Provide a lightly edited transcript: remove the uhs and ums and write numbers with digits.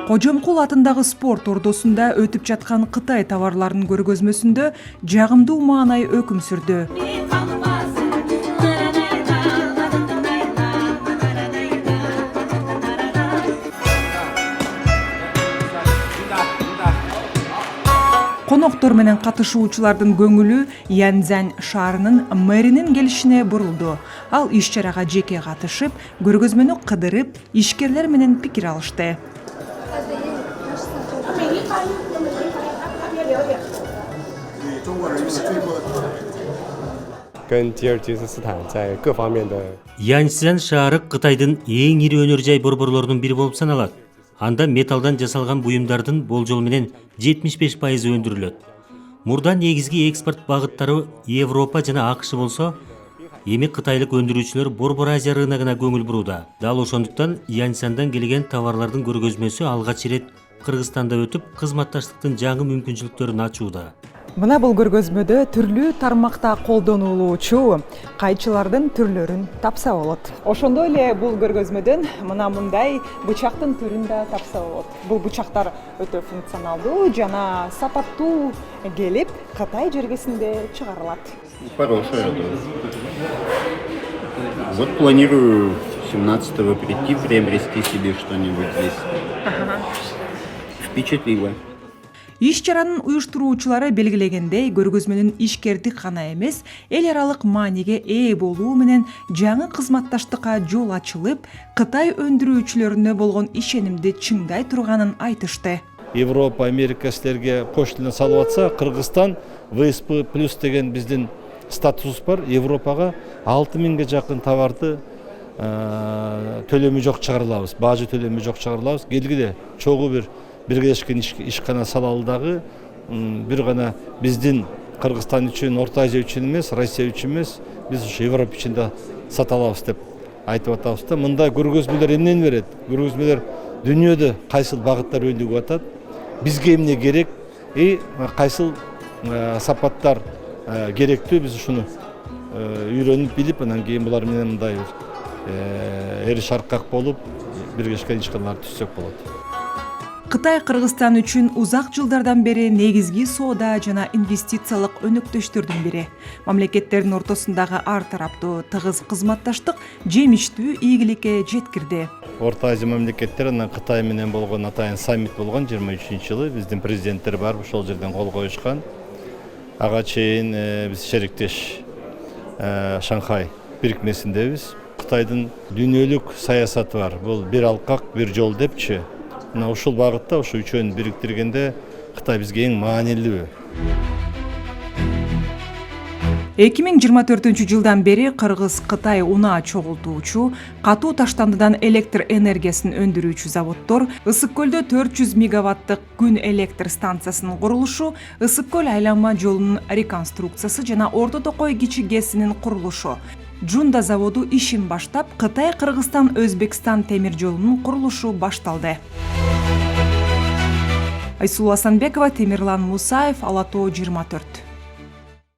Кожомкул атындагы спорт ордосунда өтүп жаткан Кытай товарларынын көргөзмөсүндө жагымдуу маанай өкүм сүрдү. Коноктор менен катышуучулардын көңүлү Янцзянь шаарынын мэринин келишине бурулду. Ал иш-чарага жеке катышып, көргөзмөнү кыдырып, ишкерлер менен пикир алышты. Янцзянь шаары Кытайдын эң ири өнөр жай борборлорунун бири болуп саналат. Анда металдан жасалган буюмдардын болжол менен 75% өндүрүлөт. Мурда негизги экспорт багыттары Европа жана АКШ болсо, эми кытайлык өндүрүүчүлөр Борбор Азия рыногуна көңүл бурууда. Дал ошондуктан Янцзяндан келген товарлардын көргөзмөсү алгач ирет Кыргызстанда өтүп, кызматташтыктын жаңы мүмкүнчүлүктөрүн ачууда. Мына бул көргөзмөдө түрлүү тармакта колдонулуучу кайчылардын түрлөрүн тапса болот. Ошондой эле бул көргөзмөдөн мына мындай бычактын түрүн да тапса болот. Бул бычактар өтө функционалдуу жана сапаттуу келип, Кытай жергесинде чыгарылат. Хорошая. Вот планирую 17-го прийти, приобрести себе что-нибудь здесь. Впечатлило. Иш-чаранын уюштуруучулары белгилегендей, көргөзмөнүн ишкердик гана эмес, эл аралык мааниге ээ болуу менен жаңы кызматташтыкка жол ачылып, Кытай өндүрүүчүлөрүнө болгон ишенимди чыңдай турганын айтышты. Европа, Америка силерге поштаны салып атса, Кыргызстан ВСП плюс деген биздин статус бар. Европага 6000ге жакын товарды төлөмү жок чыгарылабыз, бажы төлөмү жок чыгарылабыз. Келгиле чогуу бир биргелешкен ишкана салалы дагы бир гана биздин Кыргызстан үчүн, Орто Азия үчүн эмес, Россия үчүн эмес, биз ушу Европа үчүн да сата алабыз деп айтып атабыз да. Мында көргөзмөлөр эмнени берет? Көргөзмөлөр дүйнөдө кайсыл багыттар өндүрүлүп атат, бизге эмне керек, кайсыл сапаттар керектүү, биз ушуну үйрөнүп билип, анан кийин булар менен мындай эриш аркак болуп, биргелешкен ишканаларды түзсөк болот. Кытай Кыргызстан үчүн узак жылдардан бери негизги соода жана инвестициялык өнөктөштөрдүн бири. Мамлекеттердин ортосундагы ар тараптуу тыгыз кызматташтык жемиштүү ийгиликке жеткирди. Орто Азия мамлекеттери анан Кытай менен болгон атайын саммит болгон 23-жылы биздин президенттер барып ошол жерден кол коюшкан. Ага чейин биз шериктеш Шанхай бирикмесиндебиз. Кытайдын дүйнөлүк саясаты бар. Бул бир алкак, бир жол депчи. Мына ушул багытта ушу үчөөнү бириктиргенде Кытай бизге эң маанилүү. 2024-жылдан бери Кыргыз-Кытай унаа чогултуучу, катуу таштандыдан электр энергиясын өндүрүүчү заводдор, Ысык көлдө 400 мегаваттык күн электр станциясынын курулушу, Ысык көл айланма жолунун реконструкциясы жана Орто Токой кичи ГЭСинин курулушу, Жунда заводу ишин баштап, Кытай-Кыргызстан-Өзбекстан темир жолунун курулушу башталды. Айсулуу Асанбекова, Темирлан Мусаев, Ала Тоо 24.